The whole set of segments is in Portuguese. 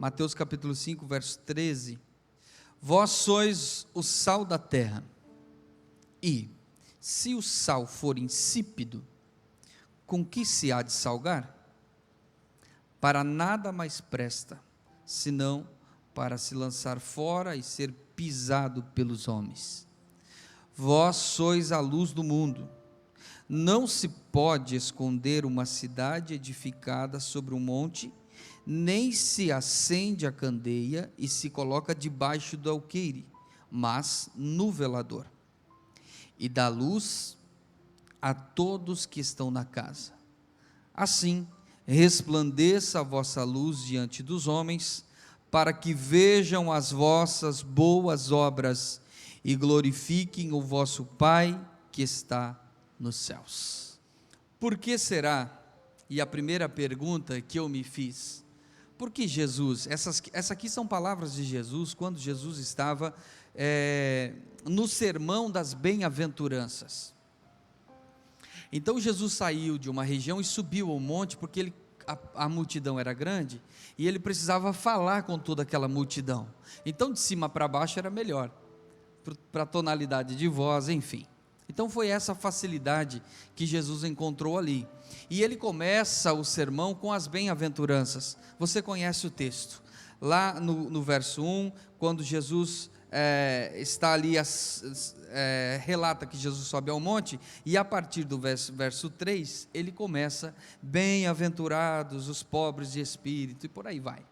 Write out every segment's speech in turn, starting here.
Mateus capítulo 5, verso 13: Vós sois o sal da terra, e, se o sal for insípido, com que se há de salgar? Para nada mais presta, senão para se lançar fora e ser pisado pelos homens. Vós sois a luz do mundo. Não se pode esconder uma cidade edificada sobre um monte, nem se acende a candeia e se coloca debaixo do alqueire, mas no velador, e dá luz a todos que estão na casa. Assim, resplandeça a vossa luz diante dos homens, para que vejam as vossas boas obras e glorifiquem o vosso Pai que está nos céus. Por que será? E a primeira pergunta que eu me fiz: por que Jesus? Essas aqui são palavras de Jesus, quando Jesus estava no sermão das bem-aventuranças. Então Jesus saiu de uma região e subiu ao monte, porque a multidão era grande, e ele precisava falar com toda aquela multidão. Então de cima para baixo era melhor, para a tonalidade de voz, enfim. Então foi essa facilidade que Jesus encontrou ali, e ele começa o sermão com as bem-aventuranças. Você conhece o texto, lá no verso 1, quando Jesus está ali, relata que Jesus sobe ao monte, e a partir do verso 3, ele começa: bem-aventurados os pobres de espírito, e por aí vai.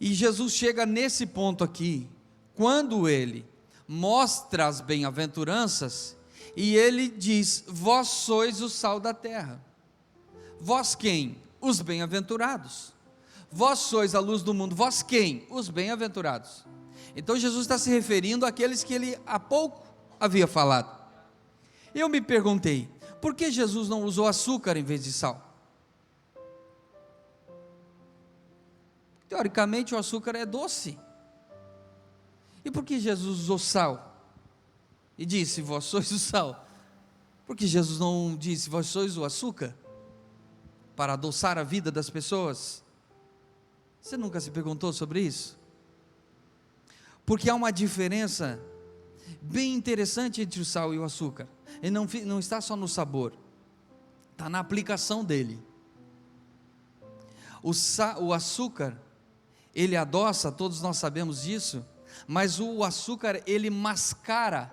E Jesus chega nesse ponto aqui, quando ele mostra as bem-aventuranças, e ele diz: vós sois o sal da terra. Vós quem? Os bem-aventurados. Vós sois a luz do mundo. Vós quem? Os bem-aventurados. Então Jesus está se referindo àqueles que ele há pouco havia falado. Eu me perguntei, por que Jesus não usou açúcar em vez de sal? Teoricamente o açúcar é doce. E por que Jesus usou sal? E disse: vós sois o sal. Por que Jesus não disse: vós sois o açúcar? Para adoçar a vida das pessoas? Você nunca se perguntou sobre isso? Porque há uma diferença bem interessante entre o sal e o açúcar. Ele não está só no sabor, está na aplicação dele. O açúcar, ele adoça, todos nós sabemos disso, mas o açúcar, ele mascara,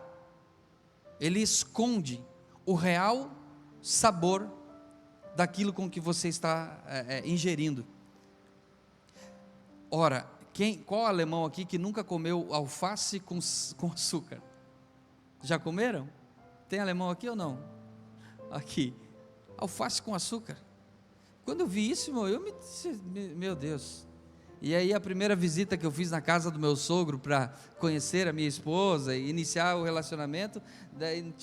ele esconde o real sabor daquilo com que você está ingerindo. Ora, qual alemão aqui que nunca comeu alface com açúcar? Já comeram? Tem alemão aqui ou não? Aqui, alface com açúcar. Quando eu vi isso, meu Deus. E aí a primeira visita que eu fiz na casa do meu sogro, para conhecer a minha esposa e iniciar o relacionamento, daí,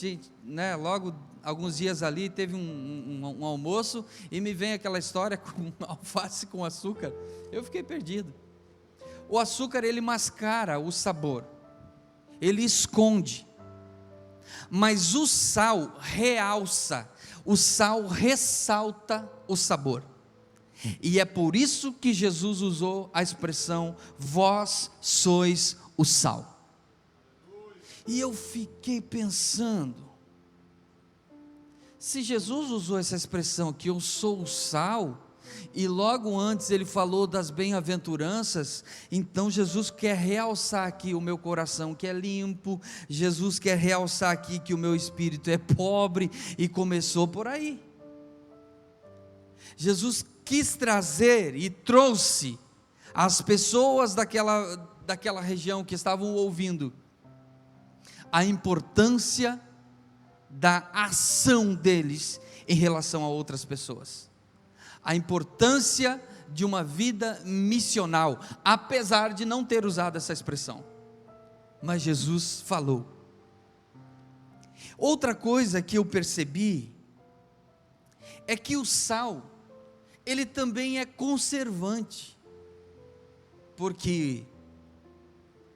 logo alguns dias ali teve um almoço, e me vem aquela história com alface com açúcar. Eu fiquei perdido. O açúcar, ele mascara o sabor, ele esconde, mas o sal realça, o sal ressalta o sabor. E é por isso que Jesus usou a expressão: vós sois o sal. E eu fiquei pensando, se Jesus usou essa expressão, que eu sou o sal, e logo antes ele falou das bem-aventuranças, então Jesus quer realçar aqui o meu coração que é limpo, Jesus quer realçar aqui que o meu espírito é pobre, e começou por aí. Jesus quis trazer e trouxe às pessoas daquela região que estavam ouvindo a importância da ação deles em relação a outras pessoas, a importância de uma vida missional, apesar de não ter usado essa expressão, mas Jesus falou. Outra coisa que eu percebi é que o sal, ele também é conservante, porque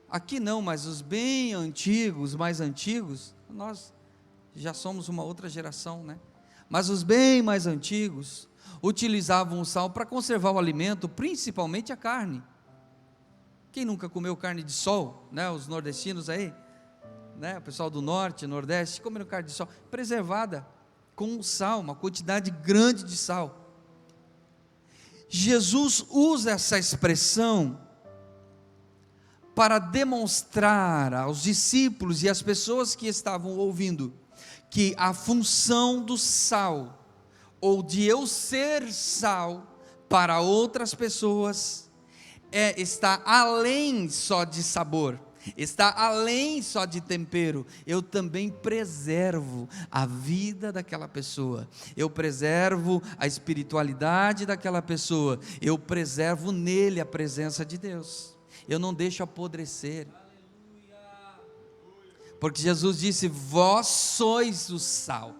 aqui não, mas os bem antigos, mais antigos, nós já somos uma outra geração, né? Mas os bem mais antigos utilizavam o sal para conservar o alimento, principalmente a carne. Quem nunca comeu carne de sol, né? Os nordestinos aí, né? O pessoal do norte, nordeste, comendo carne de sol, preservada com sal, uma quantidade grande de sal. Jesus usa essa expressão para demonstrar aos discípulos e às pessoas que estavam ouvindo, que a função do sal, ou de eu ser sal para outras pessoas, está além só de sabor, está além só de tempero. Eu também preservo a vida daquela pessoa, eu preservo a espiritualidade daquela pessoa, eu preservo nele a presença de Deus, eu não deixo apodrecer, porque Jesus disse: vós sois o sal.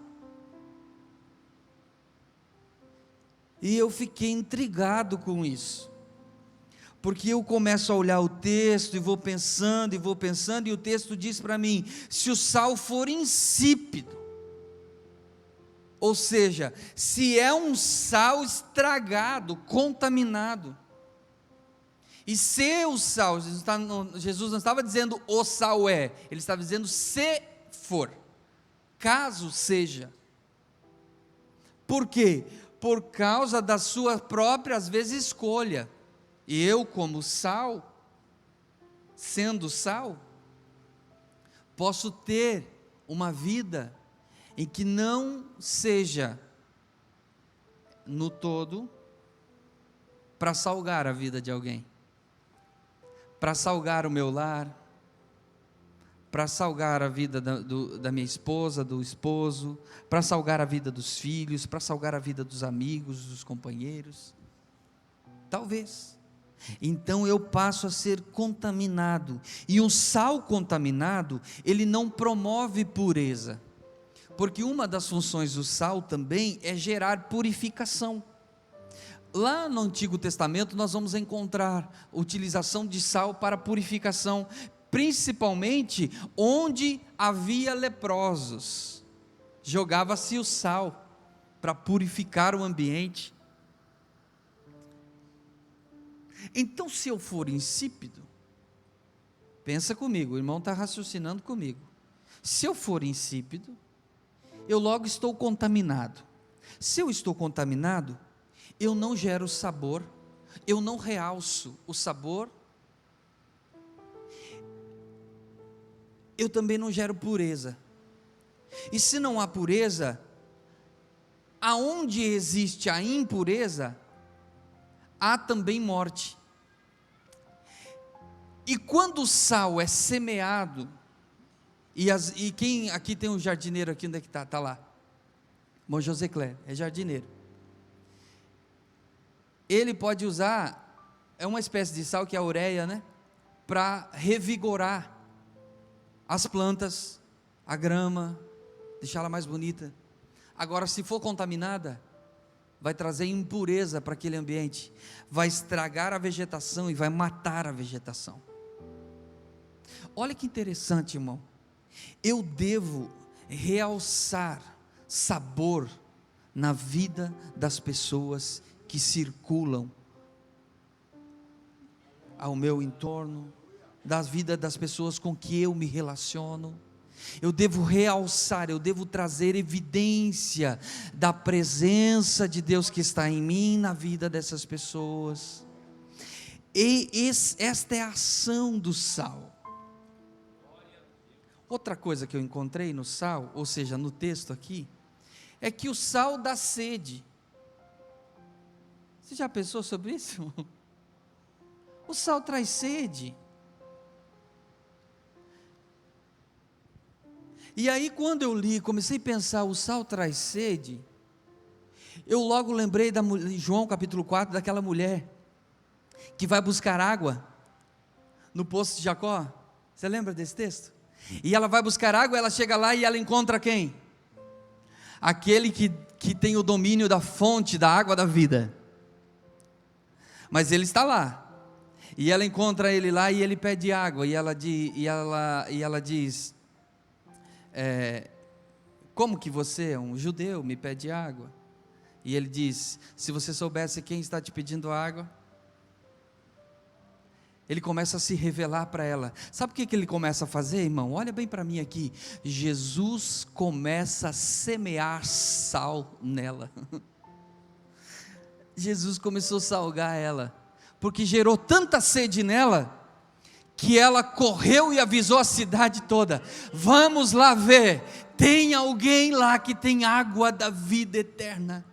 E eu fiquei intrigado com isso, porque eu começo a olhar o texto e vou pensando, e o texto diz para mim: se o sal for insípido, ou seja, se é um sal estragado, contaminado, e se o sal, Jesus não estava dizendo o sal é, ele estava dizendo se for, caso seja. Por quê? Por causa da sua própria, às vezes, escolha. E eu, como sal, sendo sal, posso ter uma vida em que não seja no todo para salgar a vida de alguém, para salgar o meu lar, para salgar a vida da minha esposa, do esposo, para salgar a vida dos filhos, para salgar a vida dos amigos, dos companheiros. Talvez. Então eu passo a ser contaminado, e o sal contaminado, ele não promove pureza, porque uma das funções do sal também é gerar purificação. Lá no Antigo Testamento nós vamos encontrar utilização de sal para purificação, principalmente onde havia leprosos, jogava-se o sal para purificar o ambiente. Então, se eu for insípido, pensa comigo, o irmão está raciocinando comigo, se eu for insípido, eu logo estou contaminado. Se eu estou contaminado, eu não gero sabor, eu não realço o sabor, eu também não gero pureza. E se não há pureza, aonde existe a impureza, há também morte. E quando o sal é semeado, e quem aqui tem um jardineiro aqui, onde é que está? Está lá, irmão José Clé, é jardineiro. Ele pode usar, é uma espécie de sal que é a ureia, né? Para revigorar as plantas, a grama, deixá-la mais bonita. Agora, se for contaminada, vai trazer impureza para aquele ambiente, vai estragar a vegetação e vai matar a vegetação. Olha que interessante, irmão. Eu devo realçar sabor na vida das pessoas que circulam ao meu entorno, da vida das pessoas com que eu me relaciono. Eu devo realçar, eu devo trazer evidência da presença de Deus que está em mim, na vida dessas pessoas. E esta é a ação do sal. Outra coisa que eu encontrei no sal, ou seja, no texto aqui, é que o sal dá sede. Você já pensou sobre isso? O sal traz sede. E aí, quando eu li, comecei a pensar, o sal traz sede, eu logo lembrei de João capítulo 4, daquela mulher que vai buscar água no poço de Jacó. Você lembra desse texto? E ela vai buscar água, ela chega lá e ela encontra quem? Aquele que tem o domínio da fonte da água da vida. Mas ele está lá. E ela encontra ele lá e ele pede água. E ela diz: como que você, um judeu, me pede água? E ele diz: se você soubesse quem está te pedindo água. Ele começa a se revelar para ela. Sabe o que ele começa a fazer, irmão? Olha bem para mim aqui. Jesus começa a semear sal nela. Jesus começou a salgar ela, porque gerou tanta sede nela, que ela correu e avisou a cidade toda: vamos lá ver, tem alguém lá que tem água da vida eterna.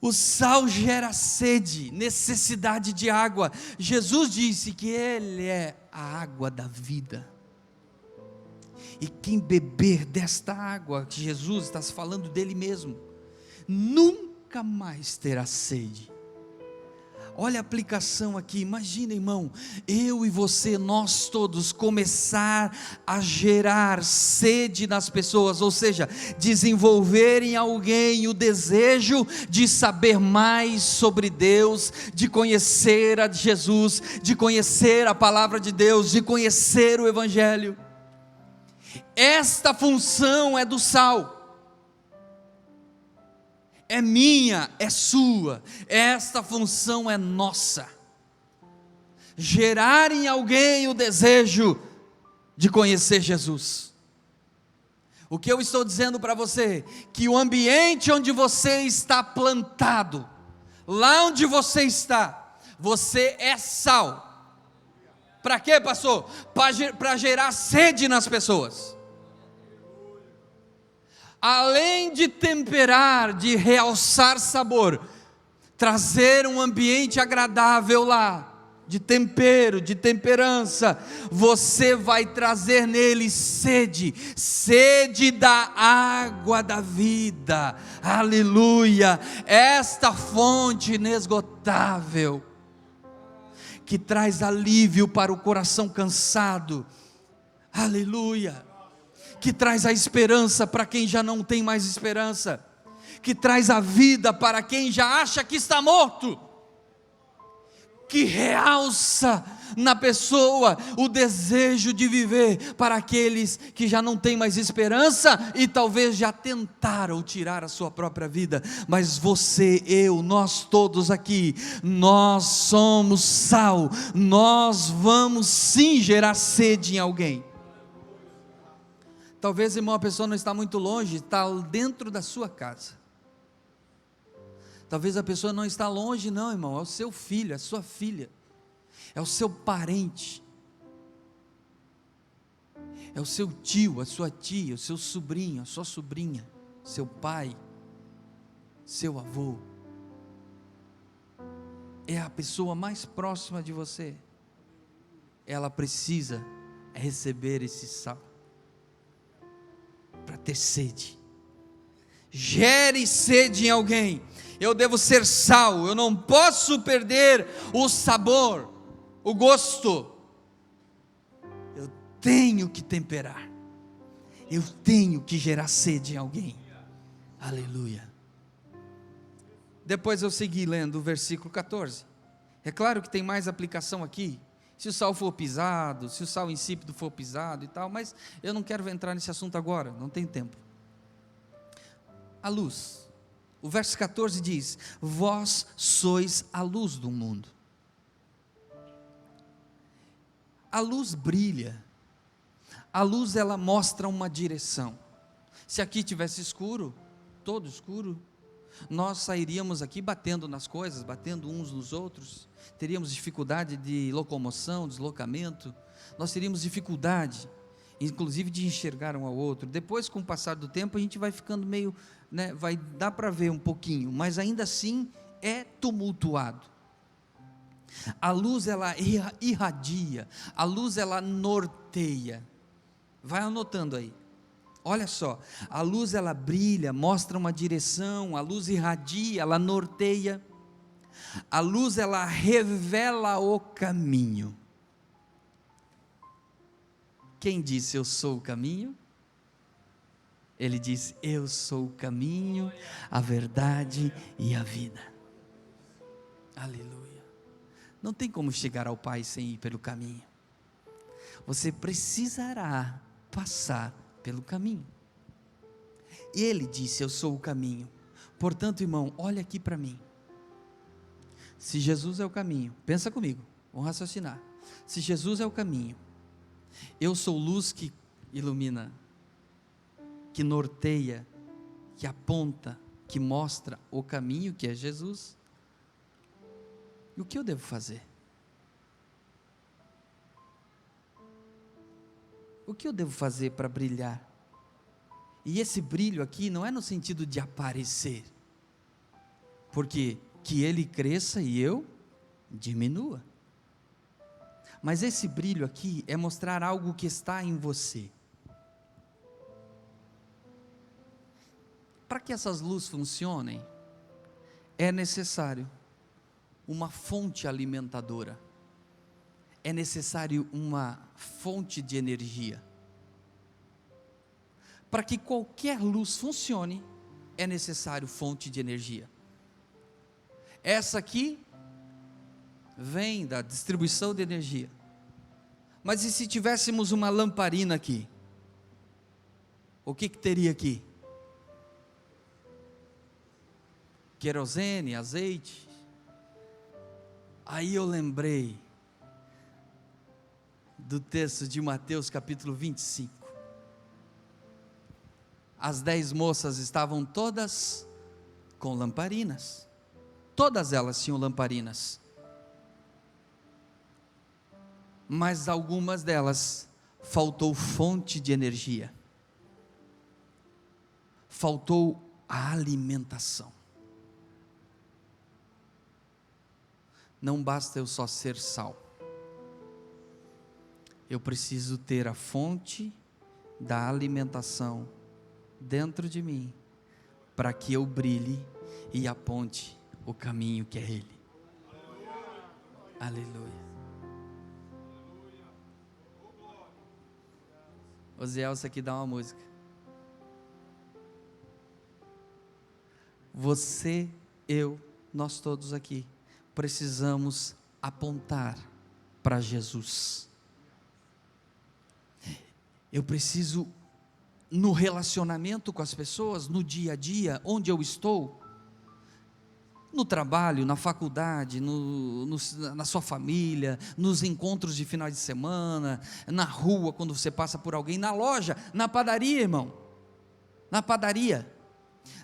O sal gera sede, necessidade de água. Jesus disse que Ele é a água da vida. E quem beber desta água, que Jesus está falando dele mesmo, nunca mais terá sede. Olha a aplicação aqui, imagina, irmão, eu e você, nós todos começar a gerar sede nas pessoas, ou seja, desenvolver em alguém o desejo de saber mais sobre Deus, de conhecer a Jesus, de conhecer a palavra de Deus, de conhecer o Evangelho. Esta função é do sal. É minha, é sua, esta função é nossa. Gerar em alguém o desejo de conhecer Jesus. O que eu estou dizendo para você? Que o ambiente onde você está plantado, lá onde você é sal. Para quê, pastor? Para gerar sede nas pessoas. Além de temperar, de realçar sabor, trazer um ambiente agradável lá, de tempero, de temperança, você vai trazer nele sede da água da vida, aleluia, esta fonte inesgotável, que traz alívio para o coração cansado, aleluia, que traz a esperança para quem já não tem mais esperança, que traz a vida para quem já acha que está morto, que realça na pessoa o desejo de viver para aqueles que já não têm mais esperança e talvez já tentaram tirar a sua própria vida, mas você, eu, nós todos aqui, nós somos sal, nós vamos sim gerar sede em alguém. Talvez, irmão, a pessoa não está muito longe, está dentro da sua casa. Talvez a pessoa não está longe não, irmão, é o seu filho, é a sua filha, é o seu parente, é o seu tio, a sua tia, o seu sobrinho, a sua sobrinha, seu pai, seu avô. É a pessoa mais próxima de você. Ela precisa receber esse sal para ter sede. Gere sede em alguém. Eu devo ser sal, eu não posso perder o sabor, o gosto. Eu tenho que temperar, eu tenho que gerar sede em alguém. Aleluia. Depois eu segui lendo o versículo 14. É claro que tem mais aplicação aqui, se o sal for pisado, se o sal insípido for pisado e tal, mas eu não quero entrar nesse assunto agora, não tem tempo. A luz, o verso 14 diz: vós sois a luz do mundo. A luz brilha, a luz ela mostra uma direção. Se aqui tivesse escuro, todo escuro, nós sairíamos aqui batendo nas coisas, batendo uns nos outros, teríamos dificuldade de locomoção, deslocamento, nós teríamos dificuldade, inclusive de enxergar um ao outro. Depois, com o passar do tempo, a gente vai ficando meio, vai dar para ver um pouquinho, mas ainda assim é tumultuado. A luz ela irradia, a luz ela norteia. Vai anotando aí. Olha só, a luz ela brilha, mostra uma direção, a luz irradia, ela norteia, a luz ela revela o caminho. Quem disse eu sou o caminho? Ele diz: eu sou o caminho, a verdade e a vida. Aleluia. Não tem como chegar ao Pai sem ir pelo caminho. você precisará passar pelo caminho. Ele disse: eu sou o caminho. Portanto, irmão, olha aqui para mim. Se Jesus é o caminho, pensa comigo, vamos raciocinar. Se Jesus é o caminho, eu sou luz que ilumina, que norteia, que aponta, que mostra o caminho, que é Jesus. E o que eu devo fazer? O que eu devo fazer para brilhar? E esse brilho aqui não é no sentido de aparecer, porque que ele cresça e eu diminua. Mas esse brilho aqui é mostrar algo que está em você. Para que essas luzes funcionem, é necessário uma fonte alimentadora, é necessário uma fonte de energia. Para que qualquer luz funcione, é necessário fonte de energia. Essa aqui vem da distribuição de energia. Mas e se tivéssemos uma lamparina aqui? O que teria aqui? Querosene, azeite. Aí eu lembrei do texto de Mateus capítulo 25. As 10 moças estavam todas com lamparinas. Todas elas tinham lamparinas. Mas algumas delas faltou fonte de energia. Faltou a alimentação. Não basta eu só ser sal. Eu preciso ter a fonte da alimentação dentro de mim, para que eu brilhe e aponte o caminho que é Ele. Aleluia. Osielso aqui dá uma música. Você, eu, nós todos aqui precisamos apontar para Jesus. Eu preciso, no relacionamento com as pessoas, no dia a dia, onde eu estou, no trabalho, na faculdade, na sua família, nos encontros de final de semana, na rua, quando você passa por alguém, na loja, na padaria, irmão, na padaria,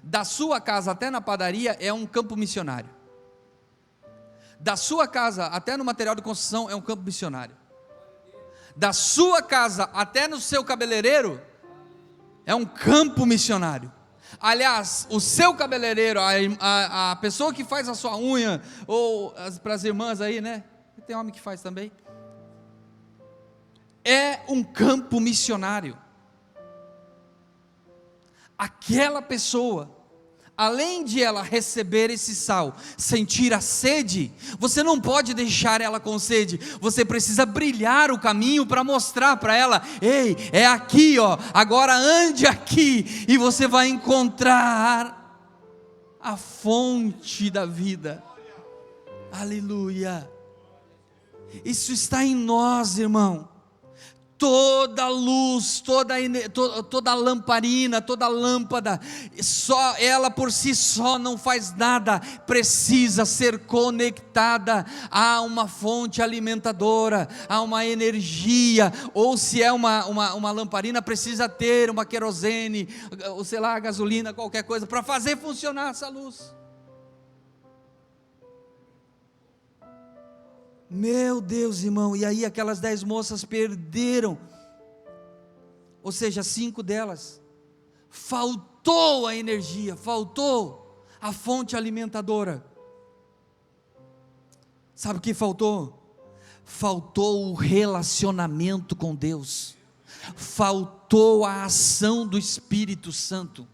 da sua casa até na padaria é um campo missionário, da sua casa até no material de construção é um campo missionário, da sua casa até no seu cabeleireiro é um campo missionário. Aliás, o seu cabeleireiro, a pessoa que faz a sua unha, ou para as irmãs aí, né? Tem homem que faz também. É um campo missionário. Aquela pessoa, além de ela receber esse sal, sentir a sede, você não pode deixar ela com sede, você precisa brilhar o caminho para mostrar para ela: ei, é aqui, ó, agora ande aqui, e você vai encontrar a fonte da vida. Aleluia. Isso está em nós, irmão. Toda luz, toda lamparina, toda lâmpada, só ela por si só não faz nada, precisa ser conectada a uma fonte alimentadora, a uma energia, ou se é uma lamparina, precisa ter uma querosene, ou sei lá, gasolina, qualquer coisa, para fazer funcionar essa luz. Meu Deus, irmão, e aí aquelas 10 moças perderam, ou seja, 5 delas, faltou a energia, faltou a fonte alimentadora. Sabe o que faltou? Faltou o relacionamento com Deus, faltou a ação do Espírito Santo.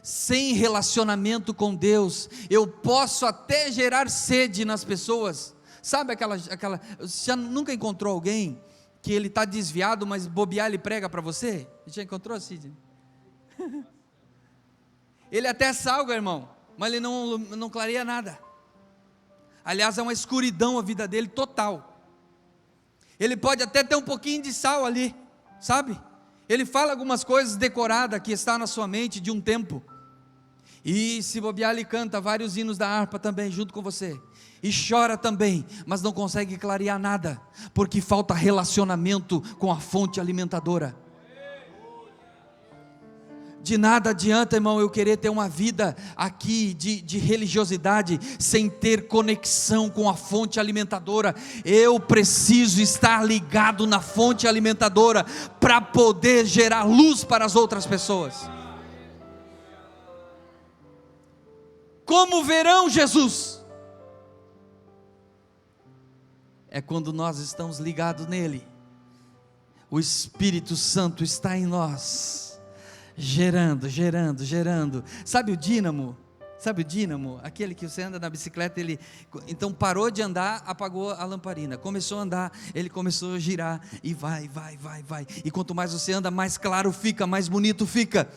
Sem relacionamento com Deus, eu posso até gerar sede nas pessoas. Sabe você já nunca encontrou alguém que ele está desviado, mas bobear ele prega para você? Já encontrou, Sidney? Ele até salga, irmão, mas ele não clareia nada. Aliás, é uma escuridão a vida dele total. Ele pode até ter um pouquinho de sal ali, sabe? Ele fala algumas coisas decoradas que está na sua mente de um tempo. E se bobear, ele canta vários hinos da harpa também junto com você. E chora também, mas não consegue clarear nada, porque falta relacionamento com a fonte alimentadora. De nada adianta, irmão, eu querer ter uma vida aqui de religiosidade, sem ter conexão com a fonte alimentadora. Eu preciso estar ligado na fonte alimentadora, para poder gerar luz para as outras pessoas. Como verão Jesus? É quando nós estamos ligados nele. O Espírito Santo está em nós, gerando. Sabe o dínamo? Aquele que você anda na bicicleta, ele então parou de andar, apagou a lamparina, começou a andar, ele começou a girar, e vai, e quanto mais você anda, mais claro fica, mais bonito fica.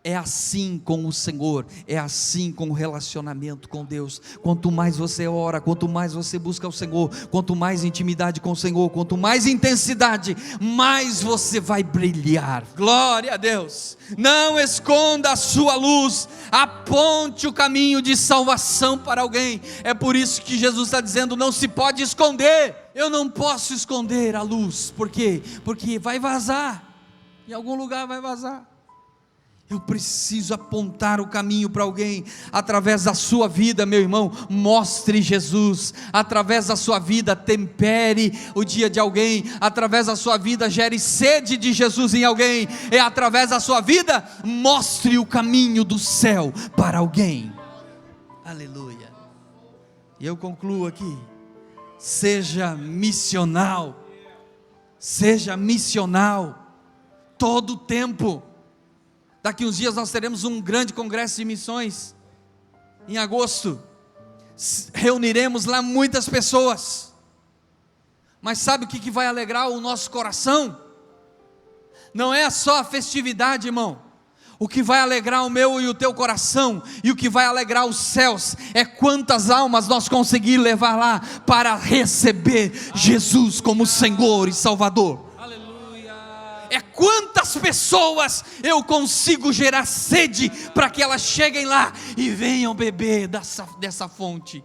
É assim com o Senhor, é assim com o relacionamento com Deus. Quanto mais você ora, quanto mais você busca o Senhor, quanto mais intimidade com o Senhor, quanto mais intensidade, mais você vai brilhar. Glória a Deus. Não esconda a sua luz, aponte o caminho de salvação para alguém. É por isso que Jesus está dizendo: não se pode esconder. Eu não posso esconder a luz. Por quê? Porque vai vazar, em algum lugar vai vazar. Eu preciso apontar o caminho para alguém. Através da sua vida, meu irmão, mostre Jesus. Através da sua vida, tempere o dia de alguém. Através da sua vida, gere sede de Jesus em alguém. É através da sua vida, mostre o caminho do céu para alguém. Aleluia. E eu concluo aqui: seja missional. Seja missional todo o tempo. Daqui uns dias nós teremos um grande congresso de missões, em agosto. Reuniremos lá muitas pessoas. Mas sabe o que vai alegrar o nosso coração? Não é só a festividade, irmão. O que vai alegrar o meu e o teu coração, e o que vai alegrar os céus, é quantas almas nós conseguir levar lá, para receber Jesus como Senhor e Salvador. É quantas pessoas eu consigo gerar sede, para que elas cheguem lá e venham beber dessa fonte.